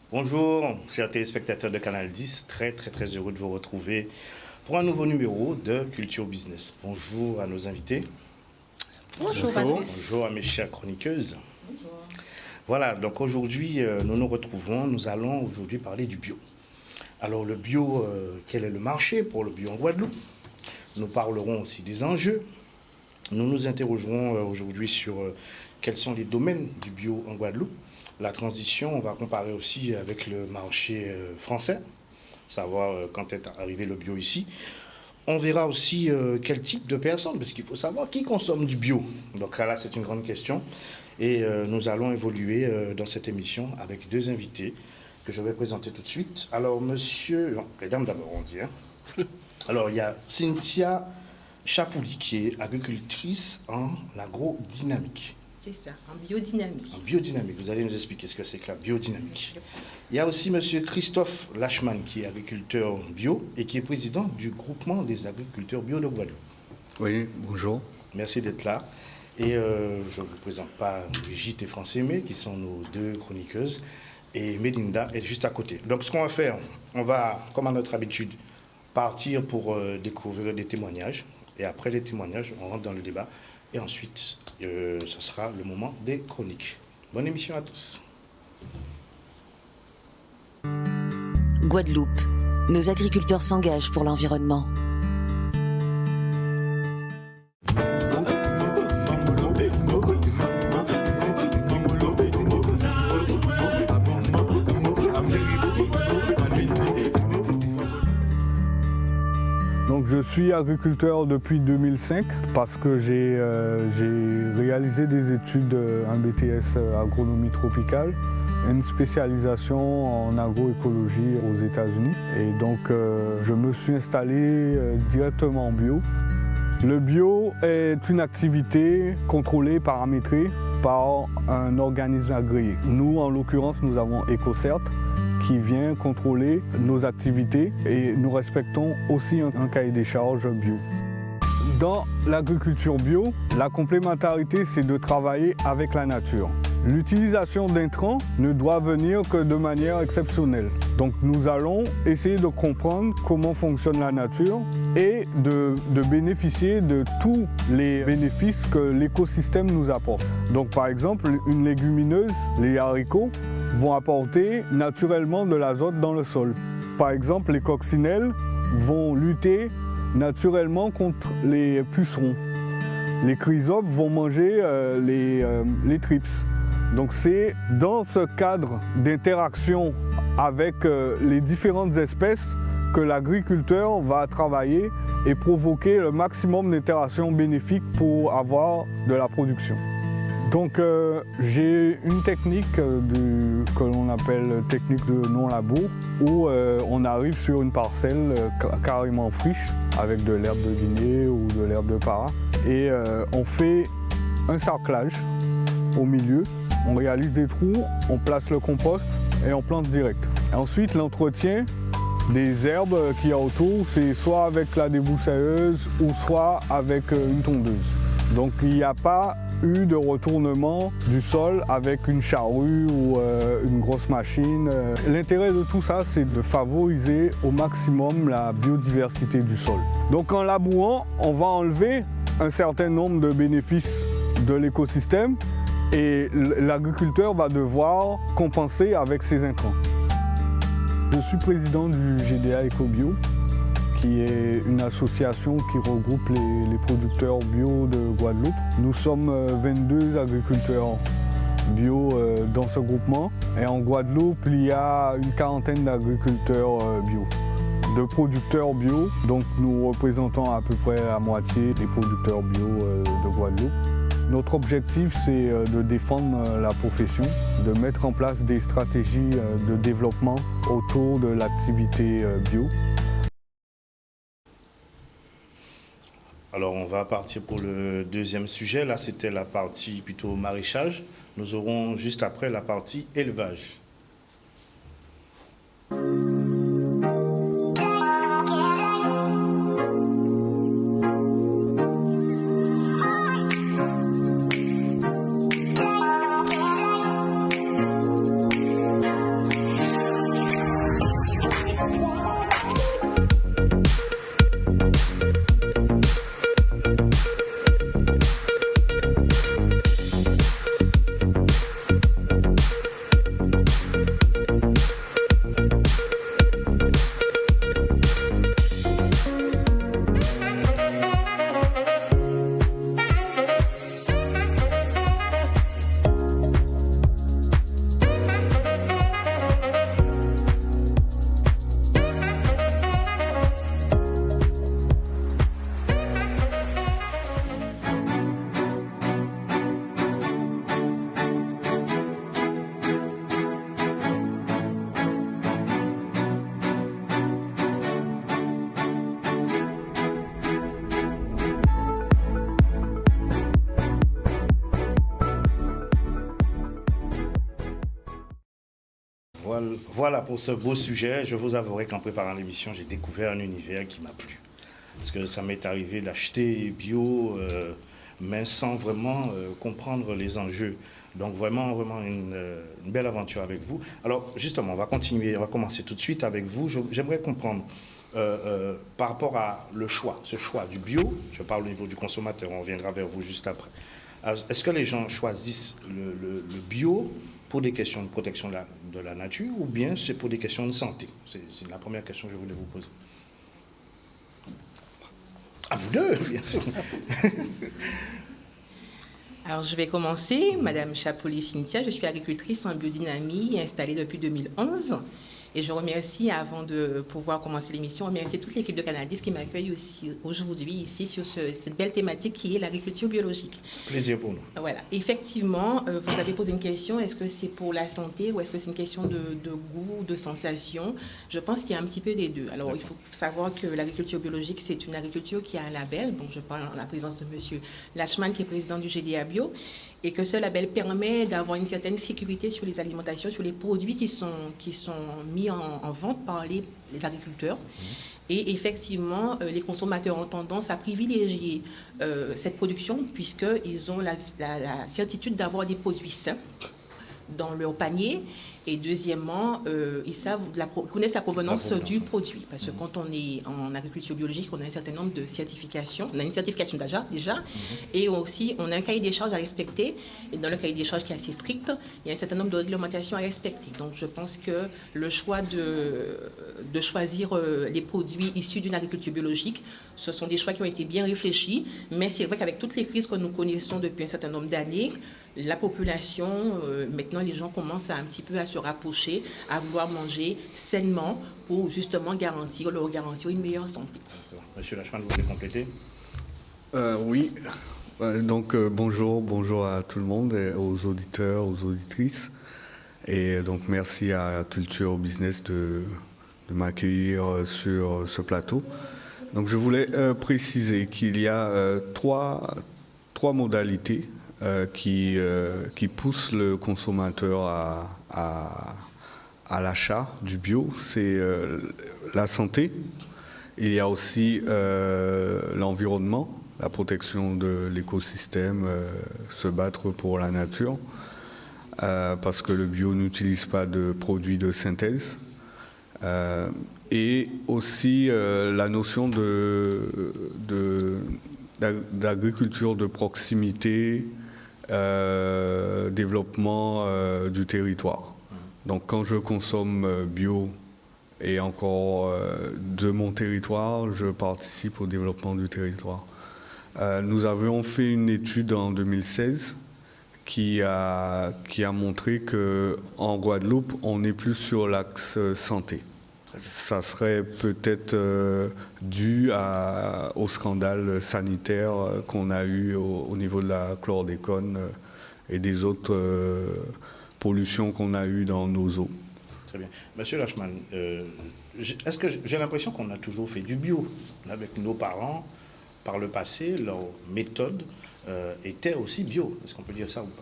Bonjour, chers téléspectateurs de Canal 10, très heureux de vous retrouver pour un nouveau numéro de Culture Business. Bonjour à nos invités. Bonjour Patrice. Bonjour à mes chères chroniqueuses. Bonjour. Voilà, donc aujourd'hui nous nous retrouvons, nous allons aujourd'hui parler du bio. Alors le bio, quel est le marché pour le bio en Guadeloupe? Nous parlerons aussi des enjeux. Nous nous interrogerons aujourd'hui sur quels sont les domaines du bio en Guadeloupe. La transition, on va comparer aussi avec le marché français, savoir quand est arrivé le bio ici. On verra aussi quel type de personnes, parce qu'il faut savoir qui consomme du bio. Donc là, c'est une grande question. Et nous allons évoluer dans cette émission avec deux invités que je vais présenter tout de suite. Alors, les dames d'abord, on dit. Hein. Alors, il y a Cynthia Chapouli, qui est agricultrice en agrodynamique. C'est ça, en biodynamique. En biodynamique, vous allez nous expliquer ce que c'est que la biodynamique. Il y a aussi M. Christophe Lachman, qui est agriculteur bio et qui est président du groupement des agriculteurs bio de Guadeloupe. Oui, bonjour. Merci d'être là. Et je ne vous présente pas Brigitte et France-Aimée, qui sont nos deux chroniqueuses, et Mélinda est juste à côté. Donc ce qu'on va faire, on va, comme à notre habitude, partir pour découvrir des témoignages. Et après les témoignages, on rentre dans le débat. Et ensuite, ce sera le moment des chroniques. Bonne émission à tous. Guadeloupe, nos agriculteurs s'engagent pour l'environnement. Je suis agriculteur depuis 2005 parce que j'ai réalisé des études, un BTS agronomie tropicale, une spécialisation en agroécologie aux États-Unis. Et donc je me suis installé directement en bio. Le bio est une activité contrôlée, paramétrée par un organisme agréé. Nous, en l'occurrence, nous avons EcoCert, qui vient contrôler nos activités et nous respectons aussi un cahier des charges bio. Dans l'agriculture bio, la complémentarité, c'est de travailler avec la nature. L'utilisation d'intrants ne doit venir que de manière exceptionnelle. Donc nous allons essayer de comprendre comment fonctionne la nature et de bénéficier de tous les bénéfices que l'écosystème nous apporte. Donc par exemple, une légumineuse, les haricots, vont apporter naturellement de l'azote dans le sol. Par exemple, les coccinelles vont lutter naturellement contre les pucerons. Les chrysopes vont manger les thrips. Donc c'est dans ce cadre d'interaction avec les différentes espèces que l'agriculteur va travailler et provoquer le maximum d'interactions bénéfiques pour avoir de la production. Donc j'ai une technique que l'on appelle technique de non-labo où on arrive sur une parcelle carrément friche avec de l'herbe de Guinée ou de l'herbe de Para et on fait un sarclage au milieu, on réalise des trous, on place le compost et on plante direct. Et ensuite l'entretien des herbes qu'il y a autour, c'est soit avec la débroussailleuse ou soit avec une tondeuse. Donc il n'y a pas eu de retournement du sol avec une charrue ou une grosse machine. L'intérêt de tout ça, c'est de favoriser au maximum la biodiversité du sol. Donc en labourant, on va enlever un certain nombre de bénéfices de l'écosystème et l'agriculteur va devoir compenser avec ses intrants. Je suis président du GDA EcoBio, qui est une association qui regroupe les producteurs bio de Guadeloupe. Nous sommes 22 agriculteurs bio dans ce groupement. Et en Guadeloupe, il y a une quarantaine d'agriculteurs bio, de producteurs bio. Donc nous représentons à peu près la moitié des producteurs bio de Guadeloupe. Notre objectif, c'est de défendre la profession, de mettre en place des stratégies de développement autour de l'activité bio. Alors, on va partir pour le deuxième sujet. Là, c'était la partie plutôt maraîchage. Nous aurons juste après la partie élevage. Voilà pour ce beau sujet. Je vous avouerai qu'en préparant l'émission, j'ai découvert un univers qui m'a plu. Parce que ça m'est arrivé d'acheter bio, mais sans vraiment comprendre les enjeux. Donc vraiment une belle aventure avec vous. Alors justement, on va commencer tout de suite avec vous. J'aimerais comprendre par rapport à ce choix du bio, je parle au niveau du consommateur, on reviendra vers vous juste après. Est-ce que les gens choisissent le bio pour des questions de protection de la nature ou bien c'est pour des questions de santé? C'est la première question que je voulais vous poser. À vous deux, bien sûr. Alors, je vais commencer. Madame Chapoli-Cynthia, je suis agricultrice en biodynamie installée depuis 2011. Et je remercie, avant de pouvoir commencer l'émission, remercier toute l'équipe de Canal 10 qui m'accueille aussi aujourd'hui ici sur cette belle thématique qui est l'agriculture biologique. Plaisir pour nous. Voilà. Effectivement, vous avez posé une question, est-ce que c'est pour la santé ou est-ce que c'est une question de goût, de sensation? Je pense qu'il y a un petit peu des deux. Alors, il faut savoir que l'agriculture biologique, c'est une agriculture qui a un label. Donc, je parle en la présence de M. Lachman, qui est président du GDA Bio, et que ce label permet d'avoir une certaine sécurité sur les alimentations, sur les produits qui sont mis en vente par les agriculteurs. Et effectivement, les consommateurs ont tendance à privilégier cette production puisqu'ils ont la certitude d'avoir des produits sains dans leur panier. Et deuxièmement, ils connaissent la provenance du produit. Parce que quand on est en agriculture biologique, on a un certain nombre de certifications. On a une certification déjà. Et aussi, on a un cahier des charges à respecter. Et dans le cahier des charges qui est assez strict, il y a un certain nombre de réglementations à respecter. Donc, je pense que le choix de choisir les produits issus d'une agriculture biologique, ce sont des choix qui ont été bien réfléchis. Mais c'est vrai qu'avec toutes les crises que nous connaissons depuis un certain nombre d'années, la population, maintenant, les gens commencent un petit peu à se rapprocher, à vouloir manger sainement pour justement garantir une meilleure santé. Monsieur Lachman, vous voulez compléter? Oui. Donc, bonjour à tout le monde, et aux auditeurs, aux auditrices. Et donc, merci à Culture Business de m'accueillir sur ce plateau. Donc, je voulais préciser qu'il y a trois modalités qui pousse le consommateur à l'achat du bio. C'est la santé, il y a aussi l'environnement, la protection de l'écosystème, se battre pour la nature, parce que le bio n'utilise pas de produits de synthèse. Et aussi la notion d'agriculture de proximité, développement du territoire. Donc quand je consomme bio et encore de mon territoire, je participe au développement du territoire. Nous avions fait une étude en 2016 qui a montré qu'en Guadeloupe, on est plus sur l'axe santé. Ça serait peut-être dû au scandale sanitaire qu'on a eu au niveau de la chlordécone et des autres pollutions qu'on a eues dans nos eaux. Très bien. Monsieur Lachman, est-ce que j'ai l'impression qu'on a toujours fait du bio avec nos parents par le passé, leur méthode était aussi bio. Est-ce qu'on peut dire ça ou pas?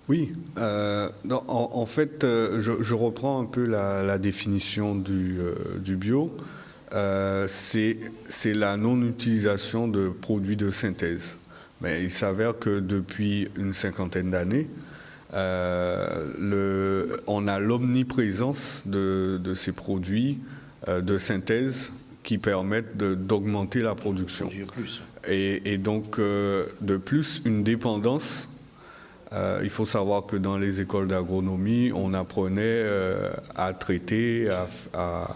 Oui, en fait, je reprends un peu la définition du bio. C'est la non-utilisation de produits de synthèse. Mais il s'avère que depuis une cinquantaine d'années, on a l'omniprésence de ces produits de synthèse qui permettent d'augmenter la production. Et donc, de plus, une dépendance. Il faut savoir que dans les écoles d'agronomie, on apprenait à traiter, à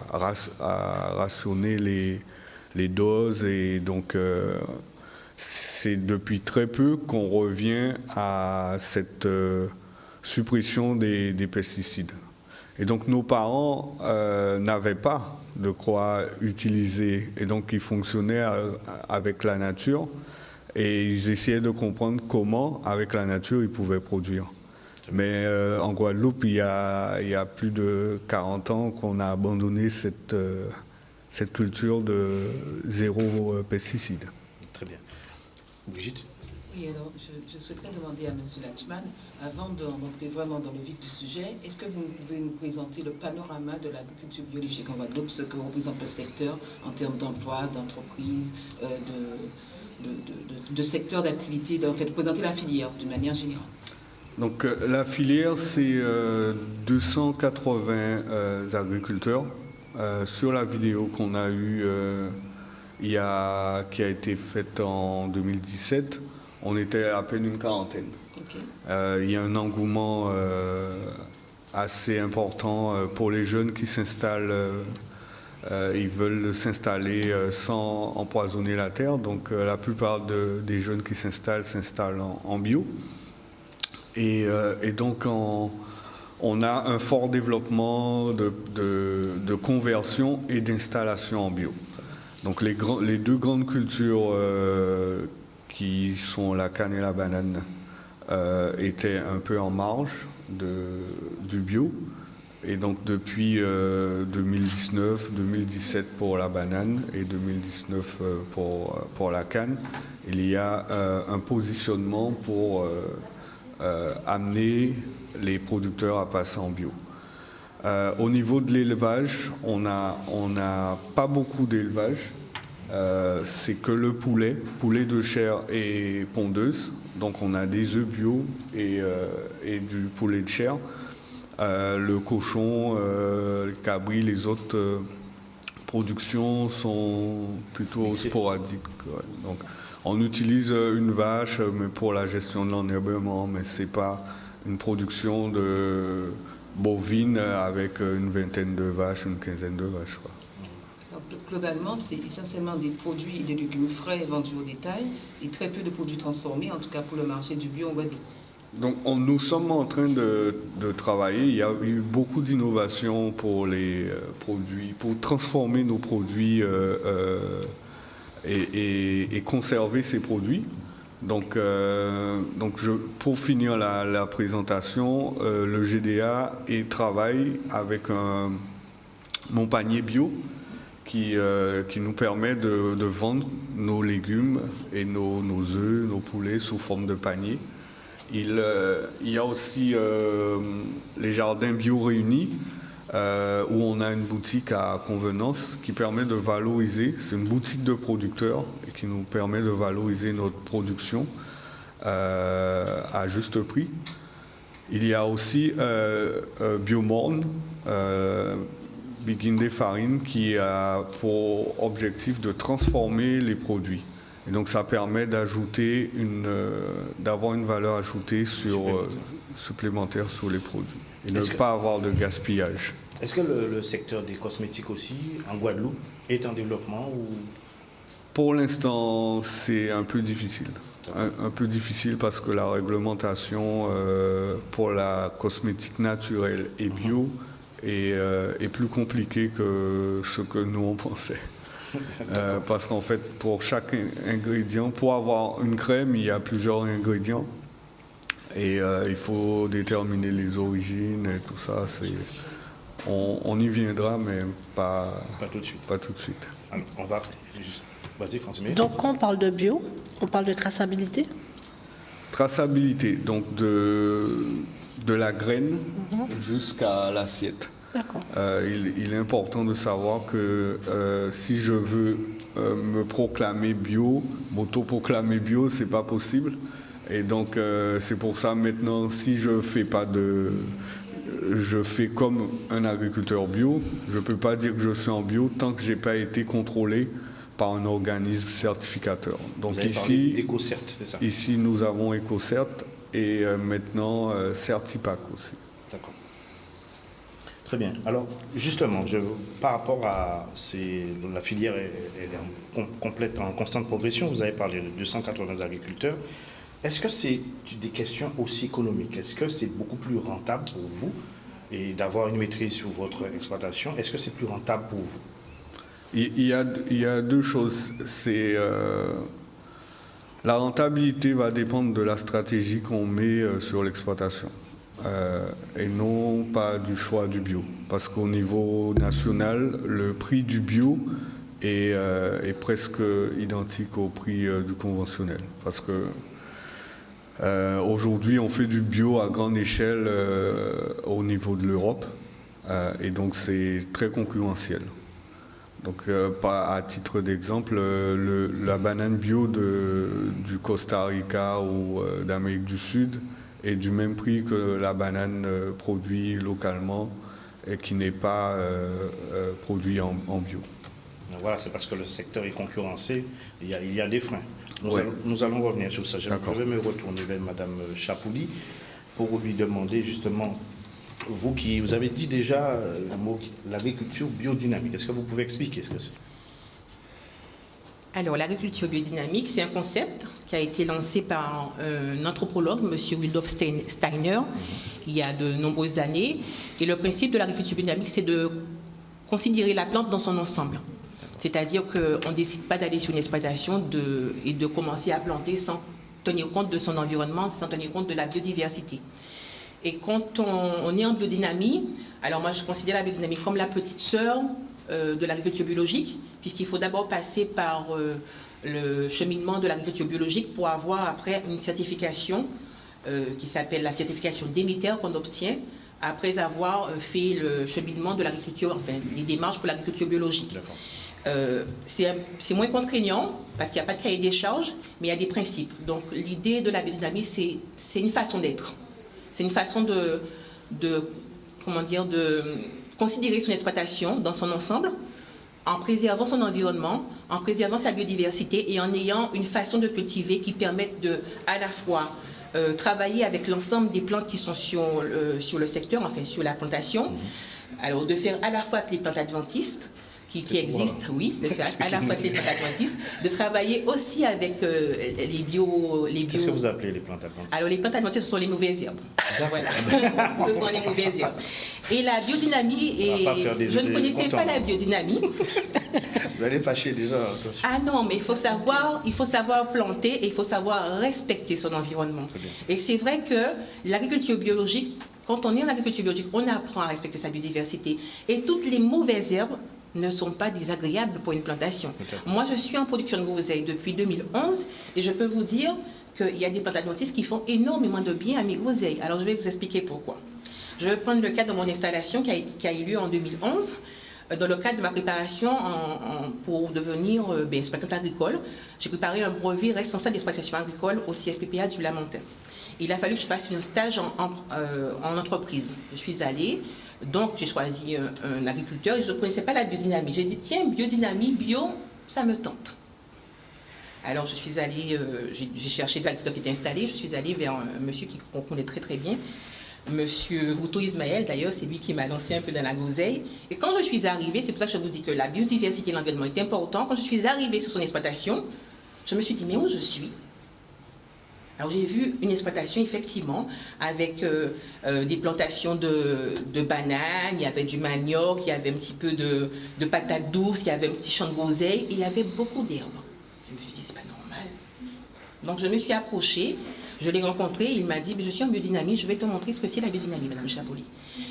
rationner les doses. Et donc, c'est depuis très peu qu'on revient à cette suppression des pesticides. Et donc, nos parents n'avaient pas de quoi utiliser. Et donc, ils fonctionnaient avec la nature. Et ils essayaient de comprendre comment, avec la nature, ils pouvaient produire. Mais en Guadeloupe, il y a plus de 40 ans qu'on a abandonné cette culture de zéro pesticide. Très bien. Brigitte? Oui, alors je souhaiterais demander à M. Lachman, avant d'entrer vraiment dans le vif du sujet, est-ce que vous pouvez nous présenter le panorama de l'agriculture biologique en Guadeloupe, ce que représente le secteur en termes d'emploi, d'entreprise, de secteur d'activité, en fait, présenter la filière d'une manière générale? Donc la filière, c'est 280 agriculteurs. Sur la vidéo qu'on a eue, qui a été faite en 2017, on était à peine une quarantaine. Okay. Il y a un engouement assez important pour les jeunes qui s'installent. Ils veulent s'installer sans empoisonner la terre. Donc la plupart des jeunes qui s'installent en bio. Et donc on a un fort développement de conversion et d'installation en bio. Donc les deux grandes cultures qui sont la canne et la banane étaient un peu en marge du bio. Et donc depuis 2019, 2017 pour la banane et 2019 pour la canne, il y a un positionnement pour amener les producteurs à passer en bio. Au niveau de l'élevage, on n'a pas beaucoup d'élevage. C'est que le poulet de chair et pondeuse. Donc on a des œufs bio et du poulet de chair. Le cochon, le cabri, les autres productions sont plutôt sporadiques. Ouais. Donc on utilise une vache mais pour la gestion de l'enherbement, mais ce n'est pas une production de bovine avec une vingtaine de vaches, une quinzaine de vaches. Quoi. Donc, globalement, c'est essentiellement des produits et des légumes frais vendus au détail et très peu de produits transformés, en tout cas pour le marché du bio en Guadeloupe. Donc nous sommes en train de travailler. Il y a eu beaucoup d'innovations pour les produits, pour transformer nos produits et conserver ces produits. Donc pour finir la présentation, le GDA travaille avec mon panier bio qui nous permet de vendre nos légumes et nos œufs, nos poulets sous forme de panier. Il y a aussi les jardins bio réunis où on a une boutique à convenance qui permet de valoriser, c'est une boutique de producteurs et qui nous permet de valoriser notre production à juste prix. Il y a aussi Biomorne, Begin des Farines, qui a pour objectif de transformer les produits. Et donc ça permet d'avoir une valeur ajoutée supplémentaire sur les produits et ne pas avoir de gaspillage. Est-ce que le secteur des cosmétiques aussi, en Guadeloupe, est en développement ou... Pour l'instant, c'est un peu difficile. Un peu difficile parce que la réglementation pour la cosmétique naturelle et bio est plus compliquée que ce que nous on pensait. Parce qu'en fait, pour chaque ingrédient, pour avoir une crème, il y a plusieurs ingrédients et il faut déterminer les origines et tout ça. On y viendra, mais pas tout de suite. Pas tout de suite. Alors, on va juste... Vas-y, Francimé. Donc, quand on parle de bio, on parle de traçabilité? Traçabilité, donc de la graine jusqu'à l'assiette. D'accord. Il est important de savoir que si je veux me proclamer bio, m'auto-proclamer bio, c'est pas possible. Et donc c'est pour ça maintenant, si je fais comme un agriculteur bio, je peux pas dire que je suis en bio tant que j'ai pas été contrôlé par un organisme certificateur. Donc ici nous avons EcoCert et maintenant Certipac aussi. D'accord. Très bien. Alors, justement, par rapport à la filière, elle est en constante progression. Vous avez parlé de 280 agriculteurs. Est-ce que c'est des questions aussi économiques? Est-ce que c'est beaucoup plus rentable pour vous et d'avoir une maîtrise sur votre exploitation? Est-ce que c'est plus rentable pour vous? Il y a deux choses. La rentabilité va dépendre de la stratégie qu'on met sur l'exploitation. Et non pas du choix du bio. Parce qu'au niveau national, le prix du bio est presque identique au prix du conventionnel. Parce que Aujourd'hui, on fait du bio à grande échelle au niveau de l'Europe et donc c'est très concurrentiel. Donc, à titre d'exemple, la banane bio du Costa Rica ou d'Amérique du Sud est du même prix que la banane produite localement et qui n'est pas produite en bio. Voilà, c'est parce que le secteur est concurrencé, il y a des freins. Nous allons revenir sur ça. Je vais me retourner vers Mme Chapouli pour lui demander justement, vous avez dit déjà le mot l'agriculture biodynamique. Est-ce que vous pouvez expliquer ce que c'est? Alors, l'agriculture biodynamique, c'est un concept qui a été lancé par un anthropologue, M. Rudolf Steiner, il y a de nombreuses années. Et le principe de l'agriculture biodynamique, c'est de considérer la plante dans son ensemble. C'est-à-dire qu'on ne décide pas d'aller sur une exploitation et de commencer à planter sans tenir compte de son environnement, sans tenir compte de la biodiversité. Et quand on est en biodynamie, alors moi je considère la biodynamie comme la petite sœur de l'agriculture biologique, puisqu'il faut d'abord passer par le cheminement de l'agriculture biologique pour avoir après une certification qui s'appelle la certification Déméter qu'on obtient après avoir fait le cheminement de l'agriculture, enfin les démarches pour l'agriculture biologique. C'est moins contraignant parce qu'il n'y a pas de cahier des charges, mais il y a des principes. Donc l'idée de la biodynamie, c'est une façon d'être. C'est une façon de considérer son exploitation dans son ensemble, en préservant son environnement, en préservant sa biodiversité et en ayant une façon de cultiver qui permette de, à la fois, travailler avec l'ensemble des plantes qui sont sur le secteur, enfin sur la plantation. Alors de faire à la fois avec les plantes adventistes, qui existent, oui, de faire à la fois avec les plantes adventistes, de travailler aussi avec les bio. Qu'est-ce que vous appelez les plantes adventistes? Alors les plantes adventistes, ce sont les mauvaises herbes. Voilà, ce sont les mauvaises herbes. Et la biodynamie, je ne connaissais pas la biodynamie. Vous allez fâcher déjà, attention. Ah non, mais il faut savoir planter et il faut savoir respecter son environnement. Et c'est vrai que l'agriculture biologique, quand on est en agriculture biologique, on apprend à respecter sa biodiversité. Et toutes les mauvaises herbes ne sont pas désagréables pour une plantation. Moi, je suis en production de groseilles depuis 2011 et je peux vous dire qu'il y a des plantes adventistes qui font énormément de bien à mes groseilles. Alors, je vais vous expliquer pourquoi. Je vais prendre le cas de mon installation qui a eu lieu en 2011. Dans le cadre de ma préparation pour devenir exploitante agricole, j'ai préparé un brevet responsable d'exploitation agricole au CFPPA du Lamentin. Il a fallu que je fasse un stage en entreprise. Je suis allée, donc j'ai choisi un agriculteur et je ne connaissais pas la biodynamie. J'ai dit, tiens, biodynamie, bio, ça me tente. Alors je suis allée, j'ai cherché des agriculteurs qui étaient installés, je suis allée vers un monsieur qu'on connaît très très bien, Monsieur Vouto Ismaël, d'ailleurs, c'est lui qui m'a lancé un peu dans la groseille. Et quand je suis arrivée, c'est pour ça que je vous dis que la biodiversité et l'environnement est important. Quand je suis arrivée sur son exploitation, je me suis dit, mais où je suis? Alors j'ai vu une exploitation, effectivement, avec des plantations de bananes, il y avait du manioc, il y avait un petit peu de patates douces, il y avait un petit champ de groseille, et il y avait beaucoup d'herbes. Je me suis dit, c'est pas normal. Donc je me suis approchée. Je l'ai rencontré, il m'a dit, je suis en biodynamie, je vais te montrer ce que c'est la biodynamie, Madame Chapouli.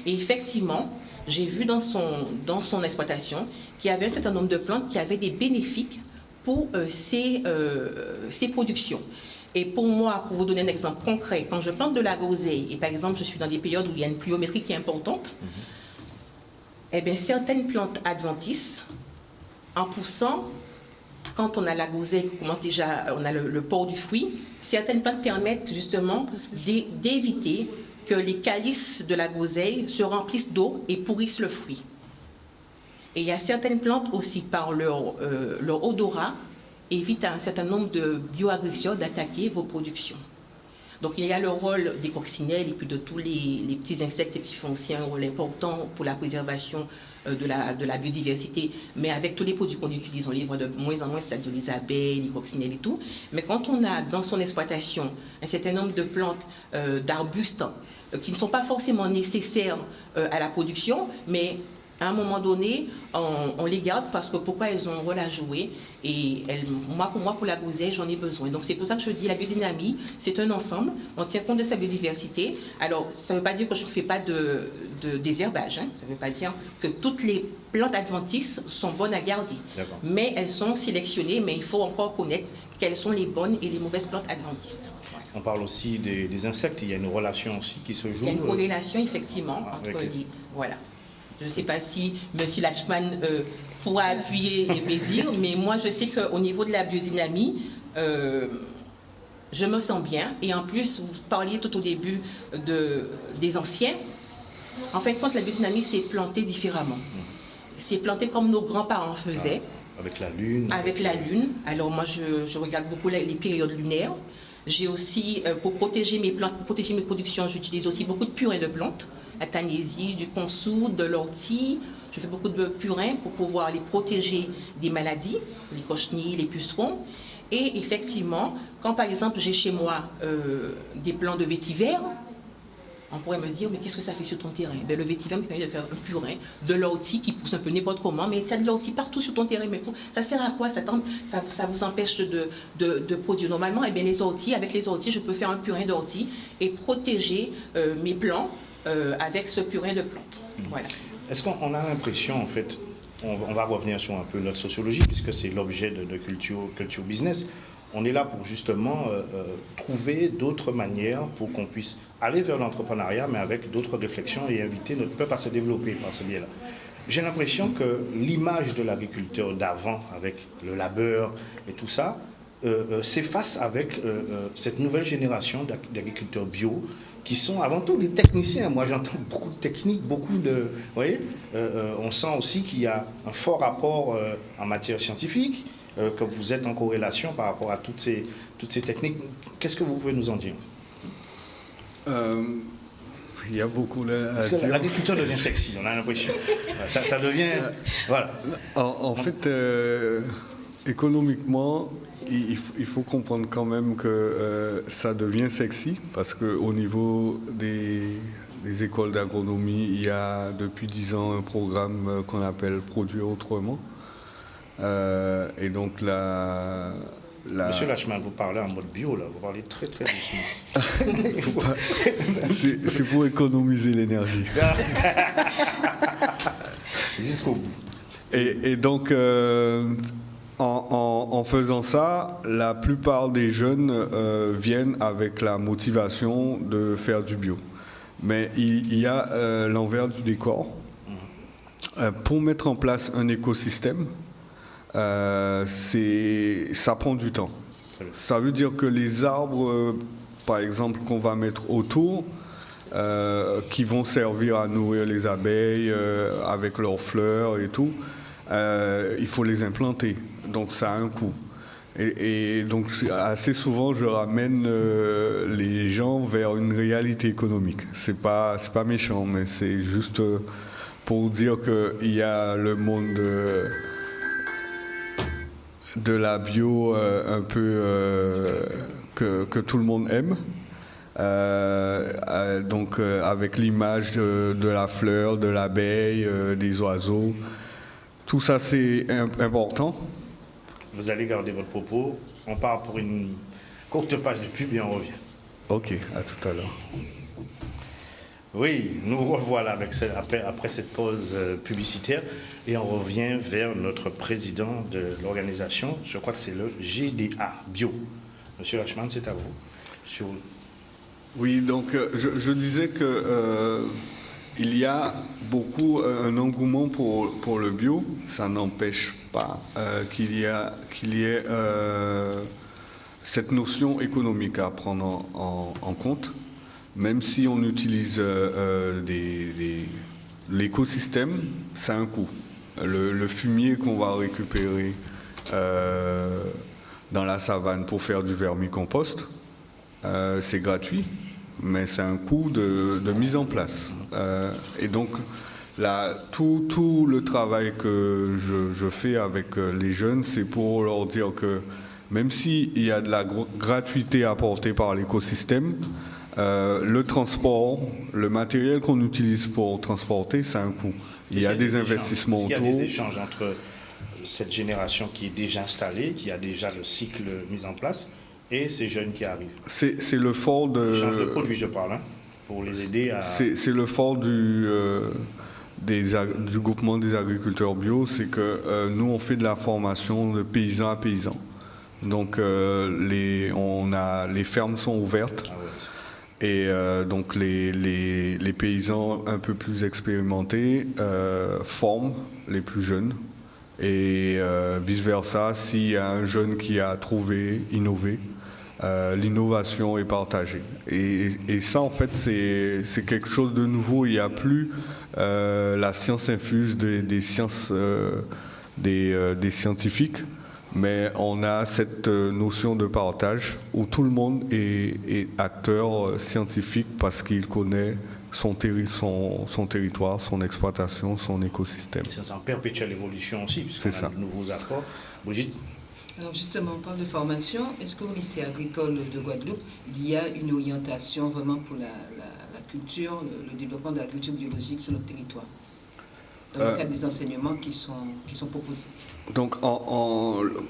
Et effectivement, j'ai vu dans son exploitation qu'il y avait un certain nombre de plantes qui avaient des bénéfices pour ces productions. Et pour moi, pour vous donner un exemple concret, quand je plante de la groseille, et par exemple, je suis dans des périodes où il y a une pluviométrie qui est importante, eh bien, certaines plantes adventices, en poussant, quand on a la groseille, on commence déjà, on a le port du fruit, certaines plantes permettent justement d'éviter que les calices de la groseille se remplissent d'eau et pourrissent le fruit. Et il y a certaines plantes aussi, par leur odorat, évitent à un certain nombre de bioagresseurs d'attaquer vos productions. Donc il y a le rôle des coccinelles et puis de tous les petits insectes qui font aussi un rôle important pour la préservation de la biodiversité, mais avec tous les produits qu'on utilise, on les voit de moins en moins, c'est-à-dire les abeilles, les coccinelles et tout. Mais quand on a dans son exploitation un certain nombre de plantes, d'arbustes, qui ne sont pas forcément nécessaires à la production, mais à un moment donné, on les garde parce que pourquoi elles ont un rôle à jouer et pour la groseille, j'en ai besoin. Donc c'est pour ça que je dis la biodynamie, c'est un ensemble, on tient compte de sa biodiversité. Alors ça ne veut pas dire que je ne fais pas de désherbage, hein. Ça ne veut pas dire que toutes les plantes adventices sont bonnes à garder, mais elles sont sélectionnées, mais il faut encore connaître quelles sont les bonnes et les mauvaises plantes adventistes. On parle aussi des insectes, il y a une relation aussi qui se joue. Il y a une corrélation, effectivement, entre avec... les... Voilà. Je ne sais pas si M. Latchman pourra appuyer et me dire, mais moi, je sais qu'au niveau de la biodynamie, je me sens bien. Et en plus, vous parliez tout au début des anciens. En fait, quand la biodynamie, c'est planté différemment. C'est planté comme nos grands-parents faisaient. Avec la lune. Avec la lune. Alors moi, je regarde beaucoup les périodes lunaires. J'ai aussi, pour protéger mes plantes, pour protéger mes productions, j'utilise aussi beaucoup de purins de plantes. La tannésie, du consou, de l'ortie. Je fais beaucoup de purins pour pouvoir les protéger des maladies, les cochenilles, les pucerons. Et effectivement, quand par exemple j'ai chez moi des plants de vétiver, on pourrait me dire, mais qu'est-ce que ça fait sur ton terrain? Ben, le vétiver me permet de faire un purin, de l'ortie qui pousse un peu n'importe comment, mais il y a de l'ortie partout sur ton terrain. Mais ça sert à quoi? Ça vous empêche de produire. Normalement, eh bien, avec les orties, je peux faire un purin d'ortie et protéger mes plants avec ce purin de plantes. Voilà. Est-ce qu'on a l'impression, en fait, on va revenir sur un peu notre sociologie, puisque c'est l'objet de culture business. On est là pour justement trouver d'autres manières pour qu'on puisse aller vers l'entrepreneuriat, mais avec d'autres réflexions et inviter notre peuple à se développer par ce biais-là. J'ai l'impression que l'image de l'agriculteur d'avant, avec le labeur et tout ça, s'efface avec cette nouvelle génération d'agriculteurs bio qui sont avant tout des techniciens. Moi, j'entends beaucoup de techniques, beaucoup de... Vous voyez, on sent aussi qu'il y a un fort rapport en matière scientifique, que vous êtes en corrélation par rapport à toutes ces techniques. Qu'est-ce que vous pouvez nous en dire? Il y a beaucoup à Parce que dire. l'agriculteur devient sexy, on a l'impression. Ça devient... Voilà. En fait, économiquement, il faut comprendre quand même que ça devient sexy, parce qu'au niveau des écoles d'agronomie, il y a depuis 10 ans un programme qu'on appelle Produire autrement. Et donc Monsieur Latchman, vous parlez en mode bio, là. Vous parlez très très doucement. C'est pour économiser l'énergie. Jusqu'au bout. Et donc, en faisant ça, la plupart des jeunes viennent avec la motivation de faire du bio. Mais il y a l'envers du décor. Pour mettre en place un écosystème, ça prend du temps. Ça veut dire que les arbres, par exemple, qu'on va mettre autour, qui vont servir à nourrir les abeilles avec leurs fleurs et tout, il faut les implanter. Donc ça a un coût. Et donc assez souvent, je ramène les gens vers une réalité économique. C'est pas méchant, mais c'est juste pour dire qu'il y a le monde de la bio un peu que tout le monde aime. Donc avec l'image de la fleur, de l'abeille, des oiseaux. Tout ça, c'est important. Vous allez garder votre propos. On part pour une courte page de pub et on revient. Ok, à tout à l'heure. Oui, nous revoilà après cette pause publicitaire et on revient vers notre président de l'organisation. Je crois que c'est le GDA Bio. Monsieur Latchman, c'est à vous. Oui, donc je disais que il y a beaucoup un engouement pour le bio. Ça n'empêche pas qu'il y ait cette notion économique à prendre en compte. Même si on utilise l'écosystème, ça a un coût. Le fumier qu'on va récupérer dans la savane pour faire du vermicompost, c'est gratuit, mais c'est un coût de mise en place. Et donc, tout le travail que je fais avec les jeunes, c'est pour leur dire que même s'il y a de la gratuité apportée par l'écosystème, le transport, le matériel qu'on utilise pour transporter, ça a un coût. Il y a des investissements autour. Il y a des échanges entre cette génération qui est déjà installée, qui a déjà le cycle mis en place, et ces jeunes qui arrivent. C'est le fort de... Échange de produits, je parle, pour les aider à... C'est le fort du groupement des agriculteurs bio, c'est que nous, on fait de la formation de paysan à paysan. Donc les fermes sont ouvertes. Ah ouais. Et donc les paysans un peu plus expérimentés forment les plus jeunes. Et vice-versa, s'il y a un jeune qui a trouvé, innové, l'innovation est partagée. Et ça, en fait, c'est quelque chose de nouveau. Il n'y a plus la science infuse des sciences des scientifiques, mais on a cette notion de partage où tout le monde est acteur scientifique parce qu'il connaît son territoire, son exploitation, son écosystème. C'est en perpétuelle évolution aussi, C'est puisqu'on a ça. de nouveaux apports. Brigitte? Alors justement, on parle de formation. Est-ce qu'au lycée agricole de Guadeloupe, il y a une orientation vraiment pour la culture, le développement de la culture biologique sur notre territoire, dans le cadre des enseignements qui sont proposés? Donc,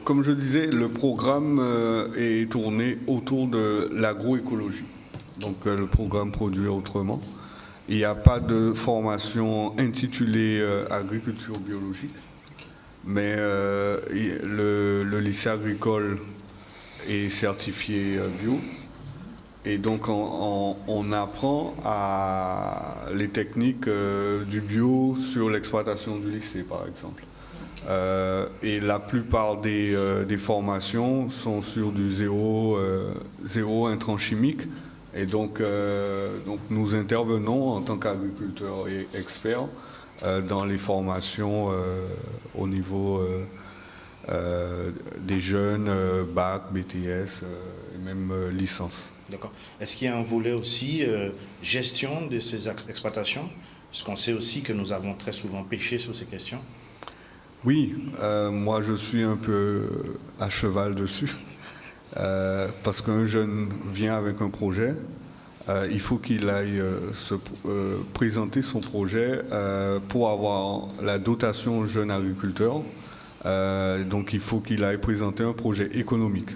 comme je disais, le programme est tourné autour de l'agroécologie. Donc, le programme Produire autrement. Il n'y a pas de formation intitulée agriculture biologique, mais le lycée agricole est certifié bio. Et donc, on apprend les techniques du bio sur l'exploitation du lycée, par exemple. Et la plupart des formations sont sur du zéro intrant chimique. Et donc nous intervenons en tant qu'agriculteurs et experts dans les formations au niveau des jeunes, bac, BTS et même licence. D'accord. Est-ce qu'il y a un volet aussi gestion de ces exploitations? Parce qu'on sait aussi que nous avons très souvent pêché sur ces questions. Oui, moi je suis un peu à cheval dessus. Parce qu'un jeune vient avec un projet, il faut qu'il aille présenter son projet pour avoir la dotation jeune agriculteur. Donc il faut qu'il aille présenter un projet économique.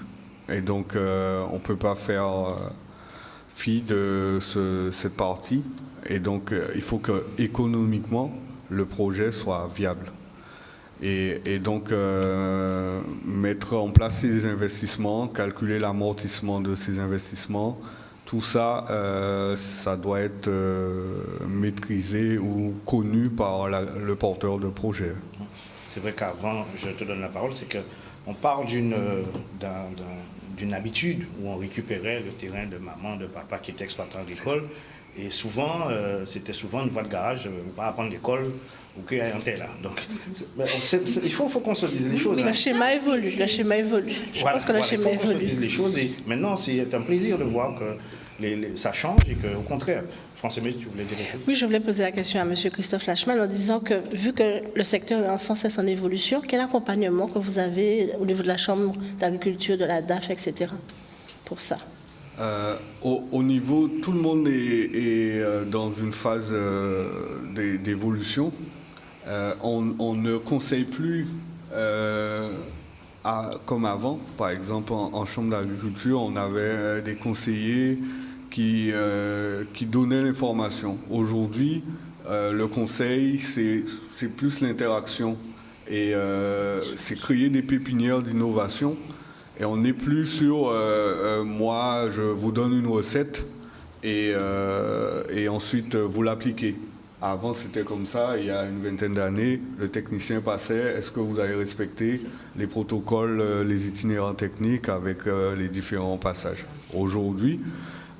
Et donc on ne peut pas faire fi de cette partie. Et donc il faut que économiquement le projet soit viable. Et donc, mettre en place ces investissements, calculer l'amortissement de ces investissements, tout ça, ça doit être maîtrisé ou connu par le porteur de projet. C'est vrai qu'avant, je te donne la parole, c'est qu'on parle d'une habitude où on récupérait le terrain de maman, de papa qui était exploitant agricole. Et souvent, c'était souvent une voie de garage, on va apprendre l'école ou qu'il y a un tel là. Donc, il faut qu'on se dise les choses. Le schéma évolue, Je pense que le schéma il faut qu'on se évolue. dise les choses. Et maintenant, c'est un plaisir de voir que ça change et qu'au contraire, François-Aimé, tu voulais dire quelque chose? Oui, je voulais poser la question à M. Christophe Lachman en disant que, vu que le secteur est sans cesse en évolution, quel accompagnement que vous avez au niveau de la Chambre d'agriculture, de la DAF, etc., pour ça? Au niveau, tout le monde est dans une phase d'évolution. On ne conseille plus comme avant. Par exemple, en chambre d'agriculture, on avait des conseillers qui donnaient l'information. Aujourd'hui, le conseil, c'est plus l'interaction. Et c'est créer des pépinières d'innovation. Et on n'est plus sur moi, je vous donne une recette et ensuite vous l'appliquez. Avant, c'était comme ça, il y a une vingtaine d'années, le technicien passait, est-ce que vous avez respecté les protocoles, les itinéraires techniques avec les différents passages? Aujourd'hui,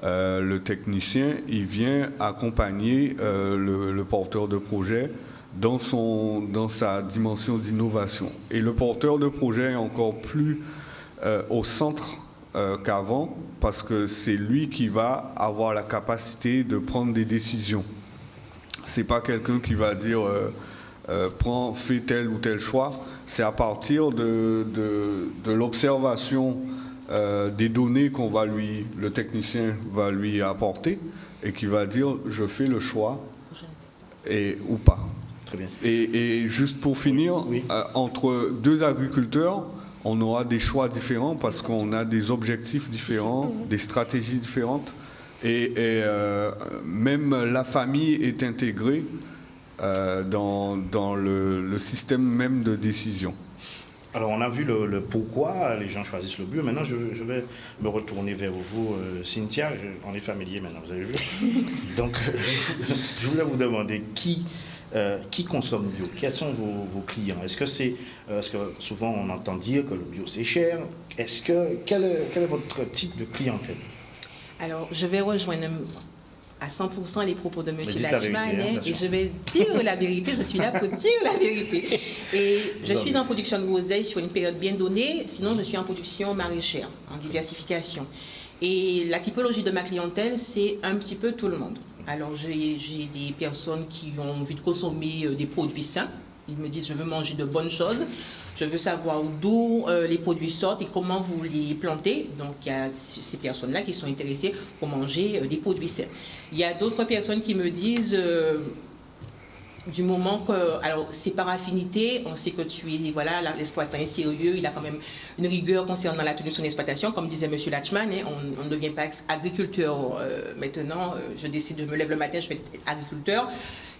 le technicien, il vient accompagner le porteur de projet dans sa dimension d'innovation. Et le porteur de projet est encore plus au centre qu'avant, parce que c'est lui qui va avoir la capacité de prendre des décisions. C'est pas quelqu'un qui va dire fais tel ou tel choix. C'est à partir de l'observation des données le technicien va lui apporter et qui va dire je fais le choix ou pas. Très bien. Et juste pour finir, oui. Entre deux agriculteurs, on aura des choix différents parce qu'on a des objectifs différents, des stratégies différentes. Et même la famille est intégrée dans le système même de décision. Alors, on a vu le pourquoi les gens choisissent le bio. Maintenant, je vais me retourner vers vous, Cynthia. On est familier maintenant, vous avez vu. Donc, je voulais vous demander qui consomme bio? Quels sont vos clients? Est-ce que souvent on entend dire que le bio c'est cher? Quel est votre type de clientèle? Alors, je vais rejoindre à 100% les propos de M. Lachman, vérité, et je vais dire la vérité, je suis là pour dire la vérité. Et je suis en production de groseille sur une période bien donnée, sinon je suis en production maraîchère, en diversification. Et la typologie de ma clientèle, c'est un petit peu tout le monde. Alors j'ai des personnes qui ont envie de consommer des produits sains. Ils me disent, je veux manger de bonnes choses. Je veux savoir d'où les produits sortent et comment vous les plantez. Donc, il y a ces personnes-là qui sont intéressées pour manger des produits sains. Il y a d'autres personnes qui me disent, du moment que... Alors, c'est par affinité, on sait que voilà, l'exploitant est sérieux, il a quand même une rigueur concernant la tenue de son exploitation. Comme disait M. Lachman, on ne devient pas agriculteur maintenant. Je décide, je me lève le matin, je vais être agriculteur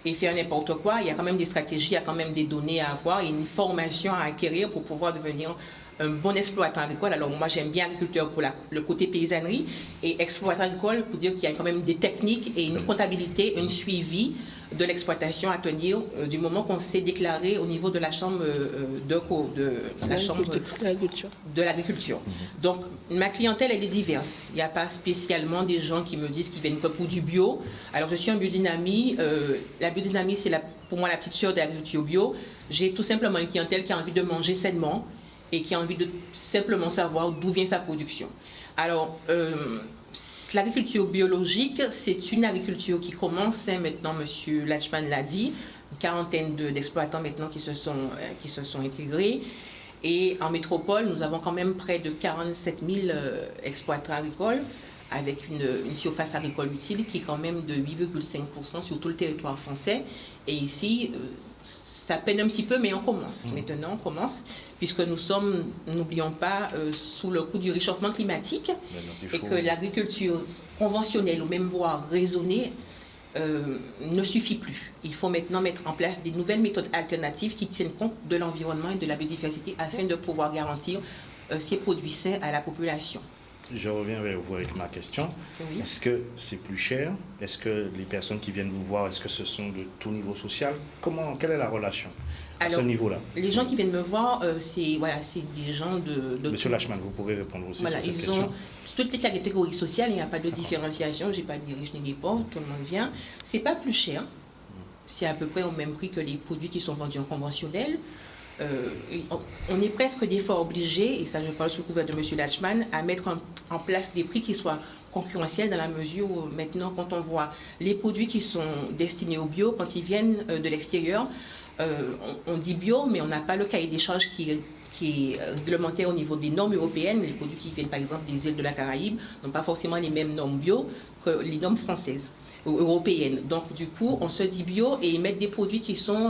et faire n'importe quoi. Il y a quand même des stratégies, il y a quand même des données à avoir et une formation à acquérir pour pouvoir devenir un bon exploitant agricole. Alors moi j'aime bien agriculteur pour le côté paysannerie et exploitant agricole pour dire qu'il y a quand même des techniques et une comptabilité, un suivi de l'exploitation à tenir du moment qu'on s'est déclaré au niveau de la chambre de l'agriculture. Donc ma clientèle elle est diverse. Il n'y a pas spécialement des gens qui me disent qu'ils viennent pour du bio. Alors je suis en biodynamie. La biodynamie c'est pour moi la petite sœur de l'agriculture bio. J'ai tout simplement une clientèle qui a envie de manger sainement et qui a envie de simplement savoir d'où vient sa production. Alors, l'agriculture biologique, c'est une agriculture qui commence, maintenant, M. Lachman l'a dit, une quarantaine d'exploitants maintenant qui se sont intégrés. Et en métropole, nous avons quand même près de 47 000 exploitants agricoles, avec une surface agricole utile qui est quand même de 8,5% sur tout le territoire français. Et ici, ça peine un petit peu, mais on commence. Maintenant, on commence, puisque nous sommes, n'oublions pas, sous le coup du réchauffement climatique, et que l'agriculture conventionnelle, ou même voire raisonnée, ne suffit plus. Il faut maintenant mettre en place des nouvelles méthodes alternatives qui tiennent compte de l'environnement et de la biodiversité afin de pouvoir garantir ces produits sains à la population. Je reviens vers vous avec ma question. Oui. Est-ce que c'est plus cher? Est-ce que les personnes qui viennent vous voir, est-ce que ce sont de tout niveau social? Quelle est la relation à ce niveau-là? Les gens qui viennent me voir, c'est des gens de Monsieur Lachman, vous pourrez répondre aussi sur cette question. Ils ont toutes les catégories sociales, il n'y a pas de différenciation, je n'ai pas des riches ni des pauvres, tout le monde vient. Ce n'est pas plus cher, c'est à peu près au même prix que les produits qui sont vendus en conventionnel. On est presque des fois obligés, et ça je parle sous le couvert de M. Lachman, à mettre en place des prix qui soient concurrentiels dans la mesure où maintenant quand on voit les produits qui sont destinés au bio, quand ils viennent de l'extérieur, on dit bio mais on n'a pas le cahier des charges qui est réglementaire au niveau des normes européennes. Les produits qui viennent par exemple des îles de la Caraïbe n'ont pas forcément les mêmes normes bio que les normes françaises ou européennes. Donc du coup on se dit bio et ils mettent des produits qui sont